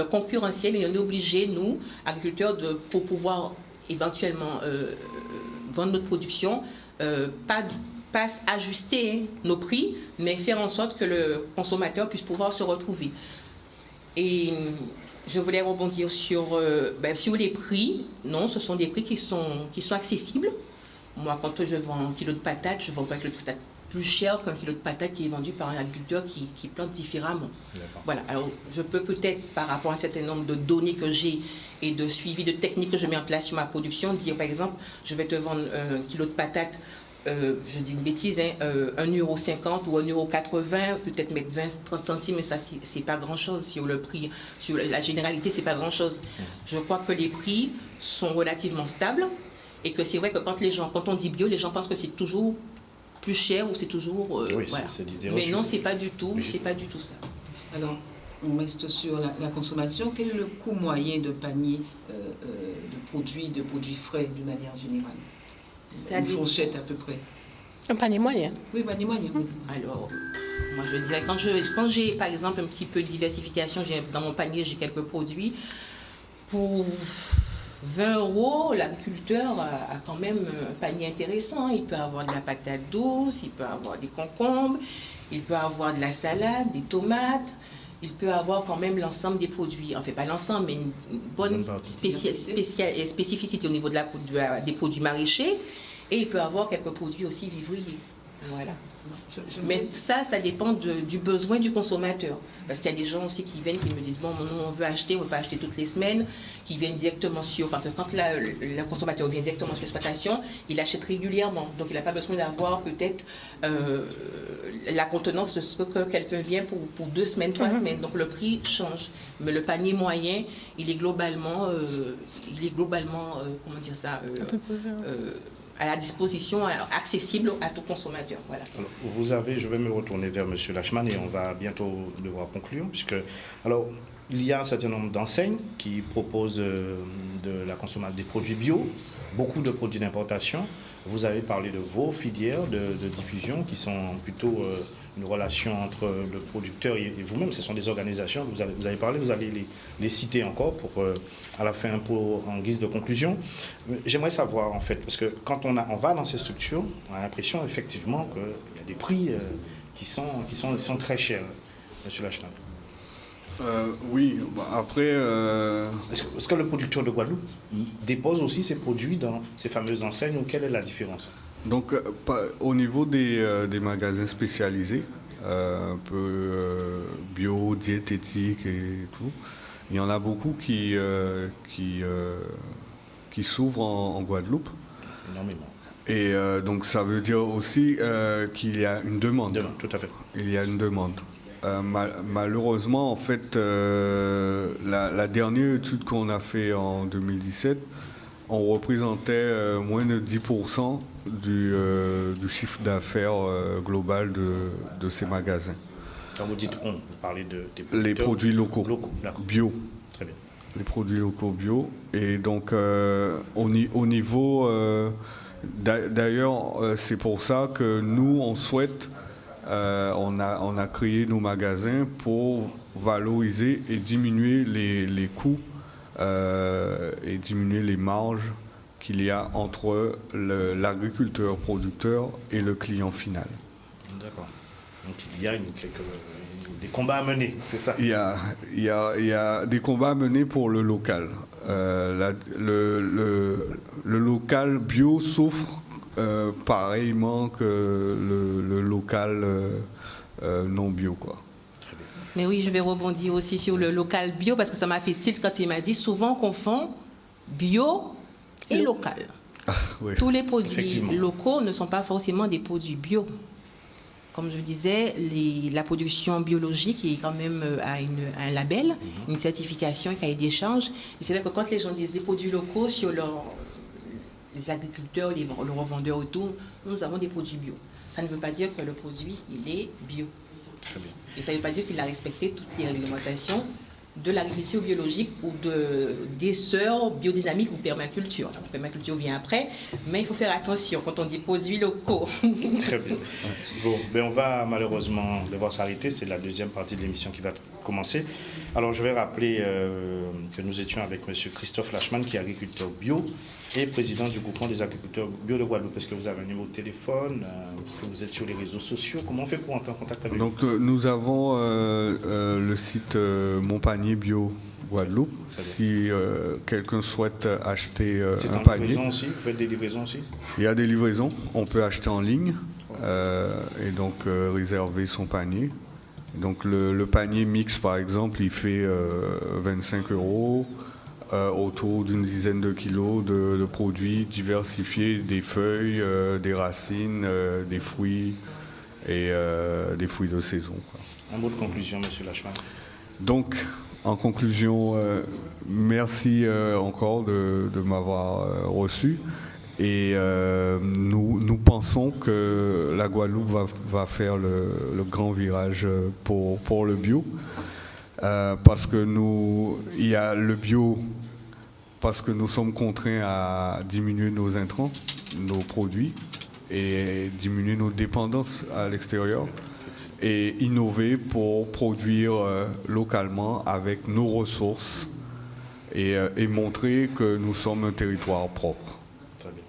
concurrentiels et on est obligé, nous, agriculteurs, pour pouvoir éventuellement vendre notre production, pas ajuster nos prix, mais faire en sorte que le consommateur puisse pouvoir se retrouver. Et je voulais rebondir sur les prix. Non, ce sont des prix qui sont accessibles. Moi, quand je vends un kilo de patates, je ne vends pas un kilo de patates plus cher qu'un kilo de patates qui est vendu par un agriculteur qui plante différemment. Voilà. Alors, je peux peut-être, par rapport à un certain nombre de données que j'ai et de suivi de techniques que je mets en place sur ma production, dire par exemple, je vais te vendre un kilo de patates, je dis une bêtise, 1,50 € ou 1,80 €, peut-être mettre 20-30 centimes, mais ça, c'est pas grand-chose sur le prix. Sur la généralité, c'est pas grand-chose. Je crois que les prix sont relativement stables et que c'est vrai que quand on dit bio, les gens pensent que c'est toujours plus cher ou c'est toujours... oui, voilà. C'est l'idée mais non, c'est pas du tout ça. Alors, on reste sur la consommation. Quel est le coût moyen de panier de produits frais d'une manière générale? Une fourchette à peu près. Un panier moyen? Oui, panier moyen. Oui. Alors, moi je dirais, quand j'ai par exemple un petit peu de diversification, dans mon panier j'ai quelques produits, pour 20 €, l'agriculteur a quand même un panier intéressant. Il peut avoir de la patate douce, il peut avoir des concombres, il peut avoir de la salade, des tomates, il peut avoir quand même l'ensemble des produits, enfin pas l'ensemble, mais une bonne spécificité au niveau des produits maraîchers, et il peut avoir quelques produits aussi vivriers. Voilà. Mais ça dépend du besoin du consommateur. Parce qu'il y a des gens aussi qui viennent, qui me disent, bon, nous, on veut acheter, on ne veut pas acheter toutes les semaines, qui viennent directement quand le consommateur vient directement sur l'exploitation, il achète régulièrement. Donc, il n'a pas besoin d'avoir peut-être la contenance de ce que quelqu'un vient pour 2 semaines, 3 semaines. Donc, le prix change. Mais le panier moyen, il est globalement comment dire ça à la disposition, accessible à tout consommateur. Voilà. Alors, je vais me retourner vers M. Lachman et on va bientôt devoir conclure, puisque il y a un certain nombre d'enseignes qui proposent de la consommation des produits bio, beaucoup de produits d'importation. Vous avez parlé de vos filières de diffusion qui sont plutôt une relation entre le producteur et vous-même. Ce sont des organisations, vous avez parlé, vous allez les citer encore pour, à la fin en guise de conclusion. J'aimerais savoir en fait, parce que quand on va dans ces structures, on a l'impression effectivement qu'il y a des prix qui sont très chers. Monsieur Lachman. Oui, après... Est-ce que le producteur de Guadeloupe dépose aussi ses produits dans ces fameuses enseignes ou quelle est la différence? Donc, au niveau des magasins spécialisés, un peu bio, diététique et tout, il y en a beaucoup qui s'ouvrent en Guadeloupe. Énormément. Et donc, ça veut dire aussi qu'il y a une demande. Tout à fait. Il y a une demande. Malheureusement, en fait, la dernière étude qu'on a fait en 2017, on représentait moins de 10% du chiffre d'affaires global de ces magasins. Quand vous dites on, vous parlez les produits locaux bio. Très bien. Les produits locaux bio. Et donc, au niveau... d'ailleurs, c'est pour ça que nous, on souhaite... on a créé nos magasins pour valoriser et diminuer les coûts et diminuer les marges qu'il y a entre l'agriculteur producteur et le client final. D'accord. Donc il y a des combats à mener, c'est ça? Il y a des combats à mener pour le local. Le local bio souffre pareillement que le local non bio, quoi. Mais oui, je vais rebondir aussi sur le local bio parce que ça m'a fait tilt quand il m'a dit souvent qu'on confond bio et local. Oui. Tous les produits locaux ne sont pas forcément des produits bio. Comme je disais, la production biologique est quand même à un label, une certification, un cahier des charges. Et c'est vrai que quand les gens disent des produits locaux sur les agriculteurs, les revendeurs autour, nous avons des produits bio. Ça ne veut pas dire que le produit, il est bio. Très bien. Et ça ne veut pas dire qu'il a respecté toutes les réglementations de l'agriculture biologique ou des sœurs biodynamiques ou permaculture. La permaculture vient après, mais il faut faire attention quand on dit produits locaux. Très bien. Bon, on va malheureusement devoir s'arrêter. C'est la deuxième partie de l'émission qui va commencer. Alors, je vais rappeler que nous étions avec M. Christophe Lachman, qui est agriculteur bio et président du groupement des agriculteurs bio de Guadeloupe. Est-ce que vous avez un numéro de téléphone? Est-ce que vous êtes sur les réseaux sociaux? Comment on fait pour entrer en contact avec vous? Donc, nous avons le site Mon Panier Bio Guadeloupe. Si quelqu'un souhaite acheter un panier. C'est en livraison aussi? Vous faites des livraisons aussi? Il y a des livraisons. On peut acheter en ligne et donc réserver son panier. Donc, le panier mix, par exemple, il fait 25 €. Autour d'une dizaine de kilos de produits diversifiés, des feuilles, des racines, des fruits et des fruits de saison, quoi. Un mot de conclusion, M. Lachman. Donc, en conclusion, merci encore de m'avoir reçu. Et nous pensons que la Guadeloupe va faire le grand virage pour le bio. Parce que il y a le bio, parce que nous sommes contraints à diminuer nos intrants, nos produits, et diminuer nos dépendances à l'extérieur, et innover pour produire localement avec nos ressources et montrer que nous sommes un territoire propre. Très bien.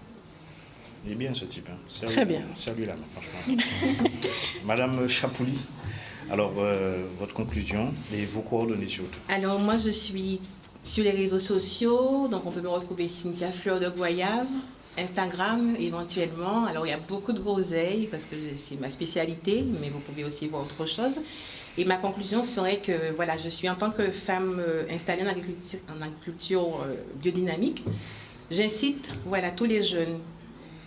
Il est bien ce type. Hein. Très bien. Salut la main, franchement. Madame Chapouli. Alors, votre conclusion et vos coordonnées surtout. Alors, moi, je suis sur les réseaux sociaux, donc on peut me retrouver Cynthia Fleur de Goyave, Instagram éventuellement. Alors, il y a beaucoup de groseilles parce que c'est ma spécialité, mais vous pouvez aussi voir autre chose. Et ma conclusion serait que, voilà, je suis en tant que femme installée en agriculture biodynamique, j'incite, voilà, tous les jeunes,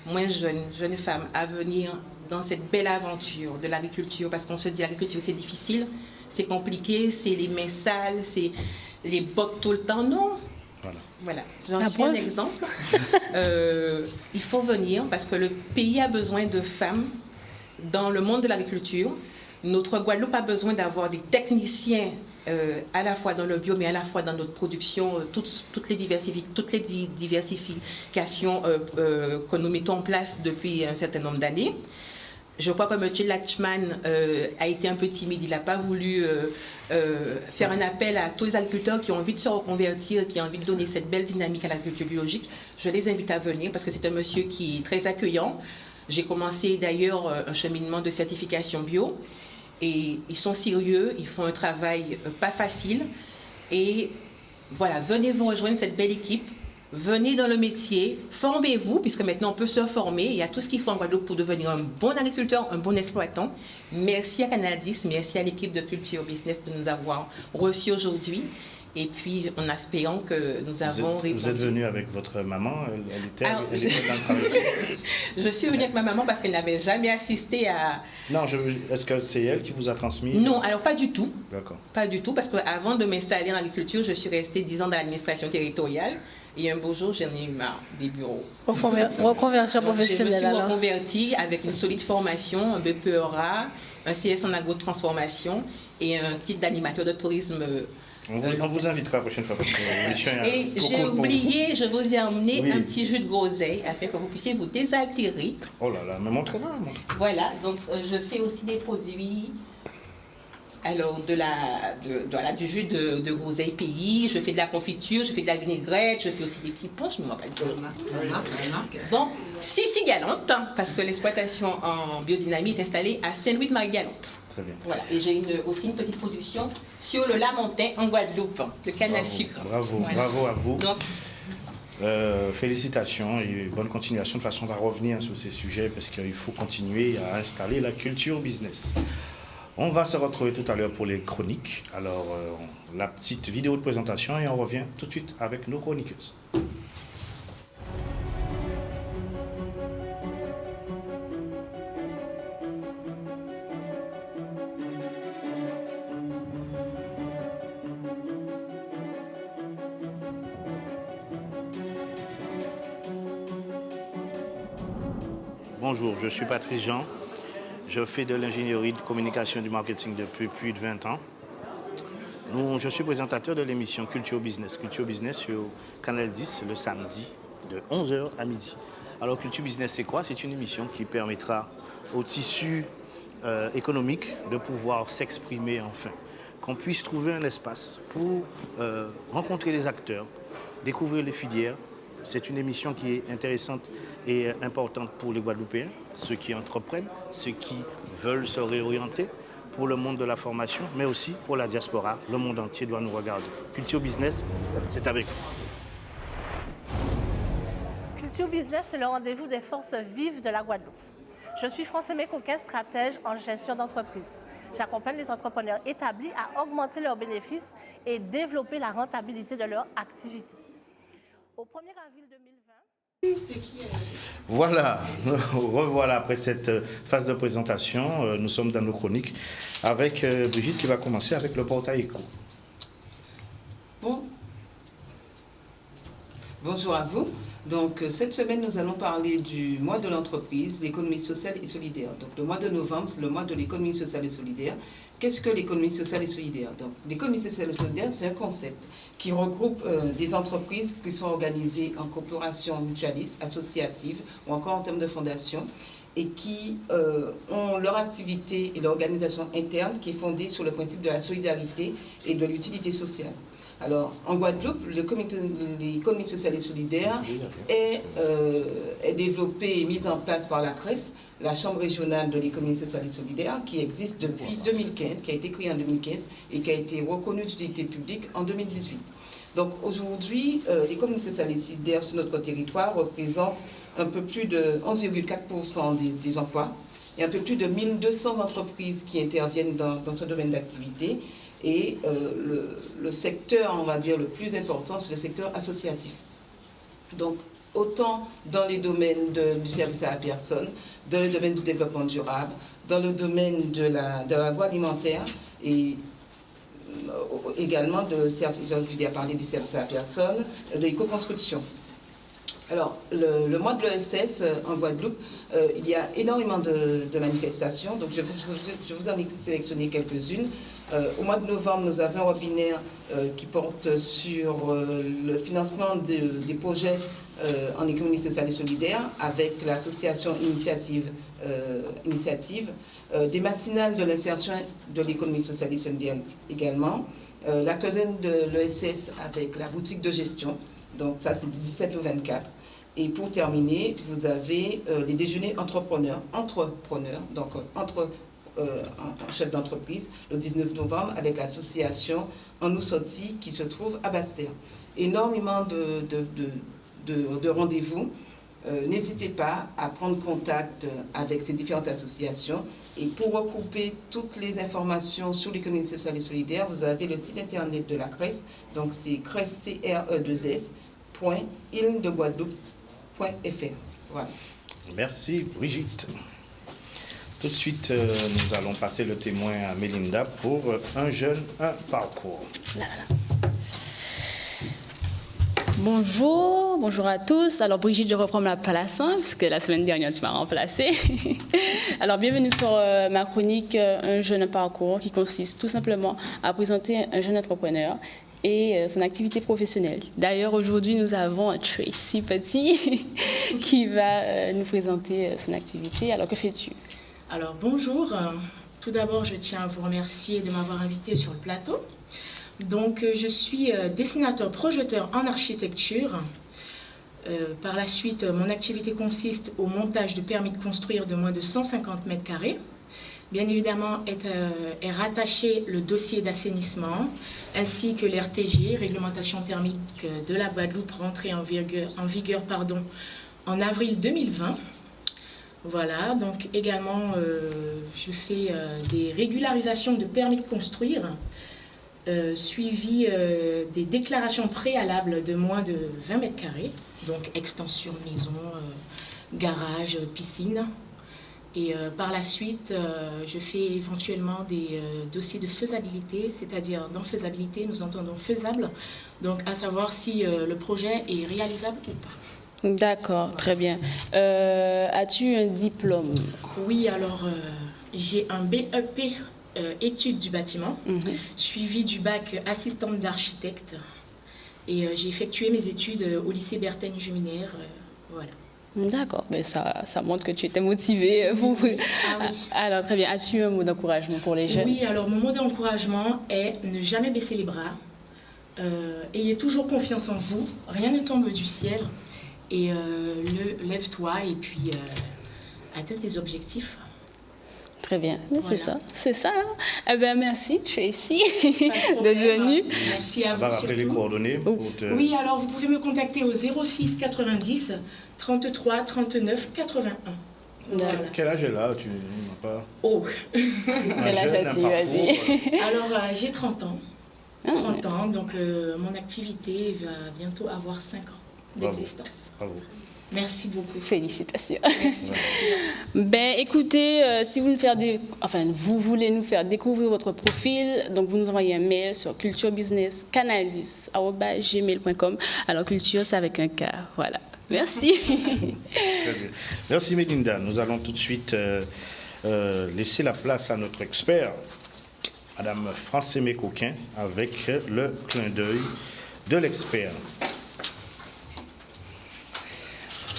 moins jeunes femmes à venir dans cette belle aventure de l'agriculture, parce qu'on se dit l'agriculture c'est difficile, c'est compliqué, c'est les mains sales, c'est les bottes tout le temps. Non. Voilà. J'en suis un exemple. Il faut venir parce que le pays a besoin de femmes dans le monde de l'agriculture. Notre Guadeloupe a besoin d'avoir des techniciens à la fois dans le bio, mais à la fois dans notre production, toutes les diversifications que nous mettons en place depuis un certain nombre d'années. Je crois que M. Latchman a été un peu timide. Il n'a pas voulu faire un appel à tous les agriculteurs qui ont envie de se reconvertir, qui ont envie de donner cette belle dynamique à l'agriculture biologique. Je les invite à venir parce que c'est un monsieur qui est très accueillant. J'ai commencé d'ailleurs un cheminement de certification bio. Et ils sont sérieux, ils font un travail pas facile. Et voilà, venez vous rejoindre cette belle équipe. Venez dans le métier, formez-vous, puisque maintenant on peut se former. Il y a tout ce qu'il faut en Guadeloupe pour devenir un bon agriculteur, un bon exploitant. Merci à Canal 10, merci à l'équipe de Culture Business de nous avoir reçus aujourd'hui. Et puis, en espérant que nous avons répondu. Vous êtes venu avec votre maman, elle était dans le travail. Je suis venue avec ma maman parce qu'elle n'avait jamais assisté à... Non, est-ce que c'est elle qui vous a transmis? Non, alors pas du tout. D'accord. Pas du tout, parce qu'avant de m'installer en agriculture, je suis restée 10 ans dans l'administration territoriale. Et un beau jour, j'en ai eu marre des bureaux. Reconversion professionnelle. Je me suis reconvertie avec une solide formation, un BPERA, un CS en agrotransformation et un titre d'animateur de tourisme. On vous invitera la prochaine fois parce que l'émission est et j'ai oublié, je vous ai emmené un petit jus de groseille afin que vous puissiez vous désaltérer. Oh là là, mais montrez-le. Voilà, donc je fais aussi des produits. Alors, du jus de groseille pays, je fais de la confiture, je fais de la vinaigrette, je fais aussi des petits ponts, je ne me rappelle pas. Donc, Sissi Galante, parce que l'exploitation en biodynamie est installée à Saint-Louis-de-Marie-Galante. Très bien. Voilà, et j'ai aussi une petite production sur le Lamentin en Guadeloupe, de canne à sucre. Bravo, voilà. Bravo à vous. Donc, félicitations et bonne continuation. De toute façon, on va revenir sur ces sujets parce qu'il faut continuer à installer la culture business. On va se retrouver tout à l'heure pour les chroniques. Alors, la petite vidéo de présentation et on revient tout de suite avec nos chroniqueuses. Bonjour, je suis Patrice Jean. Je fais de l'ingénierie de communication et du marketing depuis plus de 20 ans. Je suis présentateur de l'émission Culture Business. Culture Business sur Canal 10 le samedi de 11h à midi. Alors Culture Business, c'est quoi? C'est une émission qui permettra au tissu économique de pouvoir s'exprimer enfin. Qu'on puisse trouver un espace pour rencontrer les acteurs, découvrir les filières. C'est une émission qui est intéressante et importante pour les Guadeloupéens, ceux qui entreprennent, ceux qui veulent se réorienter pour le monde de la formation, mais aussi pour la diaspora. Le monde entier doit nous regarder. Culture Business, c'est avec vous. Culture Business, c'est le rendez-vous des forces vives de la Guadeloupe. Je suis Francine Coquin, stratège en gestion d'entreprise. J'accompagne les entrepreneurs établis à augmenter leurs bénéfices et développer la rentabilité de leur activité. Au 1er avril 2020... Voilà, revoilà après cette phase de présentation. Nous sommes dans nos chroniques avec Brigitte qui va commencer avec le portail éco. Bonjour à vous. Donc, cette semaine, nous allons parler du mois de l'entreprise, l'économie sociale et solidaire. Donc, le mois de novembre, c'est le mois de l'économie sociale et solidaire. Qu'est-ce que l'économie sociale et solidaire? Donc, l'économie sociale et solidaire, c'est un concept qui regroupe des entreprises qui sont organisées en coopération mutualiste, associative ou encore en termes de fondation et qui ont leur activité et leur organisation interne qui est fondée sur le principe de la solidarité et de l'utilité sociale. Alors, en Guadeloupe, l'économie sociale et solidaire est développée et mise en place par la CRES, la Chambre régionale de l'économie sociale et solidaire, qui existe depuis 2015, qui a été créée en 2015 et qui a été reconnue d'utilité publique en 2018. Donc aujourd'hui, l'économie sociale et solidaire sur notre territoire représente un peu plus de 11,4% des emplois et un peu plus de 1200 entreprises qui interviennent dans ce domaine d'activité. Et le secteur, on va dire, le plus important, c'est le secteur associatif. Donc, autant dans les domaines du service à la personne, dans le domaine du développement durable, dans le domaine de l'agroalimentaire et également, j'ai déjà parlé du service à la personne, de l'éco-construction. Alors, le mois de l'ESS en Guadeloupe, il y a énormément de manifestations, donc je vous en ai sélectionné quelques-unes. Au mois de novembre, nous avons un webinaire qui porte sur le financement des projets en économie sociale et solidaire avec l'association Initiative, des matinales de l'insertion de l'économie sociale et solidaire également, la quinzaine de l'ESS avec la boutique de gestion, donc ça c'est du 17 au 24. Et pour terminer, vous avez les déjeuners entrepreneurs, donc entre chefs d'entreprise, le 19 novembre, avec l'association En nous sorti qui se trouve à Basse-Terre. Énormément de rendez-vous. N'hésitez pas à prendre contact avec ces différentes associations. Et pour recouper toutes les informations sur l'économie sociale et solidaire, vous avez le site internet de la CRES, donc c'est cres.île-de-guadeloupe.fr. Voilà. Merci Brigitte. Tout de suite, nous allons passer le témoin à Mélinda pour Un jeune, un parcours. Bonjour à tous. Alors Brigitte, je reprends ma place, puisque la semaine dernière tu m'as remplacée. Alors bienvenue sur ma chronique Un jeune, un parcours, qui consiste tout simplement à présenter un jeune entrepreneur et son activité professionnelle. D'ailleurs, aujourd'hui, nous avons Tracy Petit qui va nous présenter son activité. Alors, que fais-tu? Alors, bonjour. Tout d'abord, je tiens à vous remercier de m'avoir invité sur le plateau. Donc, je suis dessinateur-projeteur en architecture. Par la suite, mon activité consiste au montage de permis de construire de moins de 150 mètres carrés. Bien évidemment, est rattaché le dossier d'assainissement ainsi que l'RTG, réglementation thermique de la Guadeloupe, rentrée en vigueur en avril 2020. Voilà, donc également, je fais des régularisations de permis de construire, suivi des déclarations préalables de moins de 20 mètres carrés, donc extension maison, garage, piscine. Et par la suite, je fais éventuellement des dossiers de faisabilité, c'est-à-dire dans faisabilité, nous entendons faisable, donc à savoir si le projet est réalisable ou pas. D'accord, voilà. Très bien. As-tu un diplôme? Oui, alors j'ai un BEP études du bâtiment, suivi du bac assistante d'architecte. Et j'ai effectué mes études au lycée Berthène-Juminaire, voilà. D'accord, mais ça montre que tu étais motivée. Ah oui. Alors, très bien. As-tu un mot d'encouragement pour les jeunes? Oui, alors mon mot d'encouragement est ne jamais baisser les bras. Ayez toujours confiance en vous. Rien ne tombe du ciel. Et lève-toi et puis atteins tes objectifs. Très bien, Voilà. c'est ça. Eh bien, merci Tracy d'être venue. Merci à vous. On va rappeler les coordonnées. Oui, alors vous pouvez me contacter au 06 90 33 39 81. Voilà. Quel âge elle a? Tu n'as pas... Oh. Quel âge as-tu? Vas-y. Alors, j'ai 30 ans. 30 ans, donc mon activité va bientôt avoir 5 ans d'existence. Bravo. Merci beaucoup. Félicitations. Merci. Ben, écoutez, si vous voulez nous faire découvrir votre profil, donc vous nous envoyez un mail sur culturebusinesscanal10@gmail.com. Alors, culture, c'est avec un K. Voilà. Merci. Très bien. Merci, Mélinda. Nous allons tout de suite laisser la place à notre expert, Madame Francemé Coquin, avec le clin d'œil de l'expert.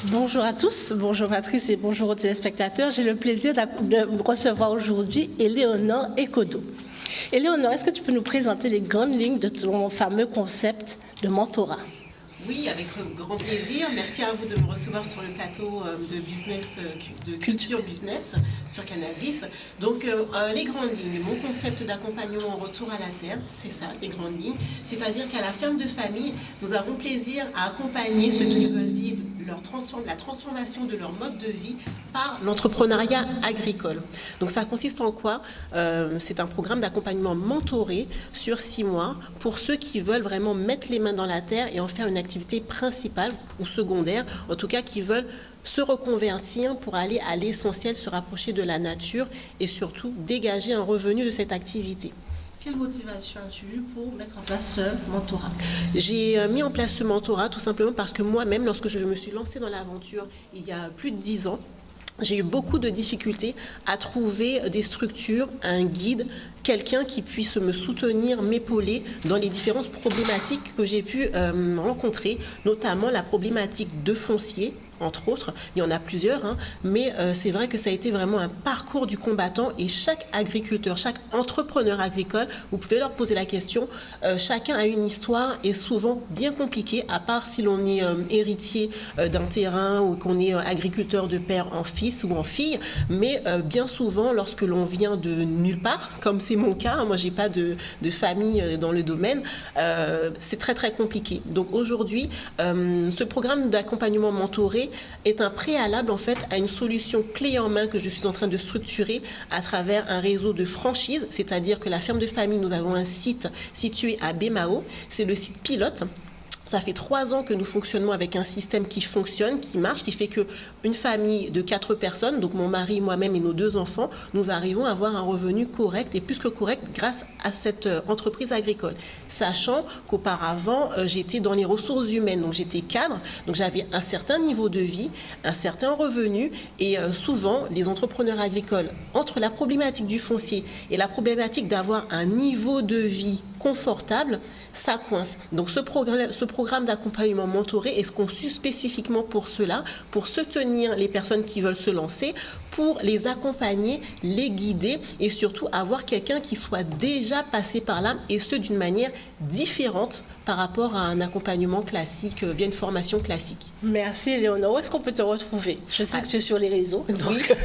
Bonjour à tous, bonjour Patrice et bonjour aux téléspectateurs. J'ai le plaisir de recevoir aujourd'hui Éléonore Ekodo. Éléonore, est-ce que tu peux nous présenter les grandes lignes de ton fameux concept de mentorat? Oui, avec grand plaisir. Merci à vous de me recevoir sur le plateau de business, de culture business sur Cannabis. Donc, les grandes lignes, mon concept d'accompagnement en retour à la terre, c'est ça, les grandes lignes. C'est-à-dire qu'à la ferme de famille, nous avons plaisir à accompagner ceux qui veulent vivre la transformation de leur mode de vie par l'entrepreneuriat agricole. Donc, ça consiste en quoi? C'est un programme d'accompagnement mentoré sur 6 mois pour ceux qui veulent vraiment mettre les mains dans la terre et en faire une activité principale ou secondaire, en tout cas qui veulent se reconvertir pour aller à l'essentiel, se rapprocher de la nature et surtout dégager un revenu de cette activité. Quelle motivation as-tu eu pour mettre en place ce mentorat? J'ai mis en place ce mentorat tout simplement parce que moi-même, lorsque je me suis lancée dans l'aventure il y a plus de 10 ans, j'ai eu beaucoup de difficultés à trouver des structures, un guide, quelqu'un qui puisse me soutenir, m'épauler dans les différentes problématiques que j'ai pu rencontrer, notamment la problématique de foncier, entre autres. Il y en a plusieurs, mais c'est vrai que ça a été vraiment un parcours du combattant et chaque agriculteur, chaque entrepreneur agricole, vous pouvez leur poser la question, chacun a une histoire et souvent bien compliquée, à part si l'on est héritier d'un terrain ou qu'on est agriculteur de père en fils ou en fille, mais bien souvent lorsque l'on vient de nulle part, comme c'est mon cas, moi j'ai pas de famille dans le domaine, c'est très très compliqué. Donc aujourd'hui, ce programme d'accompagnement mentoré est un préalable en fait à une solution clé en main que je suis en train de structurer à travers un réseau de franchises, c'est-à-dire que la ferme de famille, nous avons un site situé à Bémao, c'est le site pilote. Ça fait 3 ans que nous fonctionnons avec un système qui fonctionne, qui marche, qui fait qu'une famille de 4 personnes, donc mon mari, moi-même et nos 2 enfants, nous arrivons à avoir un revenu correct et plus que correct grâce à cette entreprise agricole. Sachant qu'auparavant, j'étais dans les ressources humaines, donc j'étais cadre, donc j'avais un certain niveau de vie, un certain revenu et souvent, les entrepreneurs agricoles, entre la problématique du foncier et la problématique d'avoir un niveau de vie confortable, ça coince. Donc ce programme d'accompagnement mentoré est conçu spécifiquement pour cela, pour soutenir les personnes qui veulent se lancer, pour les accompagner, les guider et surtout avoir quelqu'un qui soit déjà passé par là et ce d'une manière différente par rapport à un accompagnement classique, via une formation classique. Merci Éléonore. Où est-ce qu'on peut te retrouver? Je sais que tu es sur les réseaux. Donc,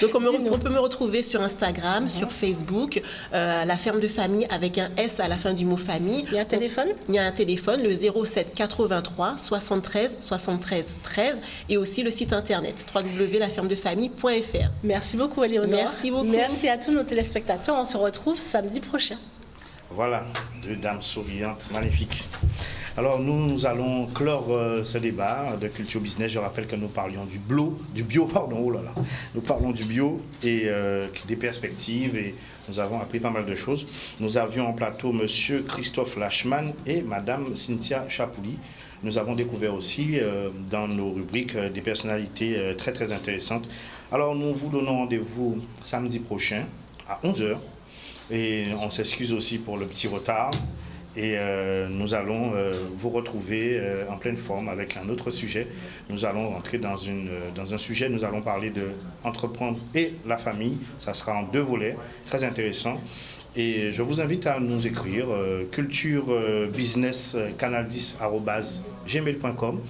donc on peut me retrouver sur Instagram, sur Facebook, la ferme de famille avec un S à la fin du mot famille. Il y a un téléphone? Il y a un téléphone, le 07 83 73 73 13 et aussi le site internet www.lafermedefamille.fr. Merci beaucoup Éléonore. Merci beaucoup. Merci à tous nos téléspectateurs. On se retrouve samedi prochain. Voilà, 2 dames souriantes, magnifiques. Alors nous allons clore ce débat de Culture Business. Je rappelle que nous parlions du bio, oh là là. Nous parlons du bio et des perspectives et nous avons appris pas mal de choses. Nous avions en plateau Monsieur Christophe Lachman et Madame Cynthia Chapouli. Nous avons découvert aussi dans nos rubriques des personnalités très très intéressantes. Alors nous vous donnons rendez-vous samedi prochain à 11h. Et on s'excuse aussi pour le petit retard. Et nous allons vous retrouver en pleine forme avec un autre sujet. Nous allons rentrer dans un sujet, nous allons parler de entreprendre et la famille. Ça sera en 2 volets, très intéressant. Et je vous invite à nous écrire culturebusinesscanal10@gmail.com.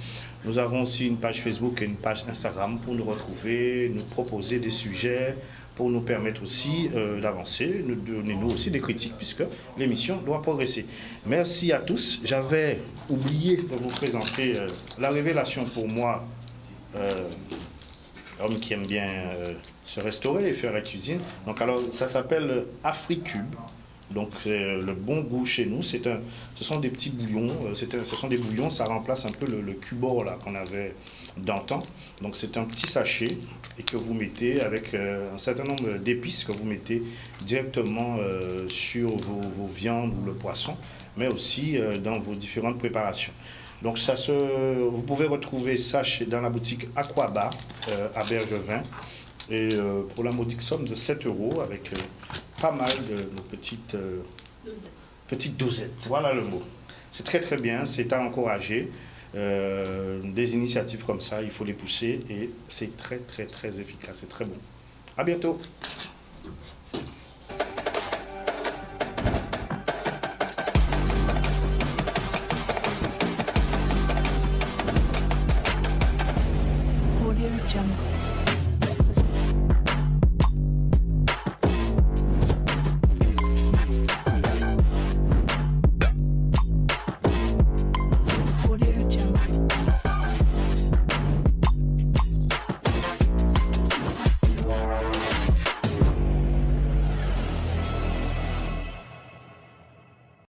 Nous avons aussi une page Facebook et une page Instagram pour nous retrouver, nous proposer des sujets, pour nous permettre aussi d'avancer, nous donner nous aussi des critiques puisque l'émission doit progresser. Merci à tous. J'avais oublié de vous présenter la révélation pour moi, homme qui aime bien se restaurer et faire la cuisine. Donc alors ça s'appelle AfriCube. Donc le bon goût chez nous, ce sont des petits bouillons, ce sont des bouillons, ça remplace un peu le cubor là qu'on avait d'antan. Donc c'est un petit sachet et que vous mettez avec un certain nombre d'épices que vous mettez directement sur vos viandes ou le poisson, mais aussi dans vos différentes préparations. Donc vous pouvez retrouver ça dans la boutique Aquaba à Bergevin et pour la modique somme de 7 € avec pas mal de petites dosettes. Voilà le mot. C'est très très bien, c'est à encourager. Des initiatives comme ça, il faut les pousser et c'est très très très efficace, c'est très bon. À bientôt. Jungle.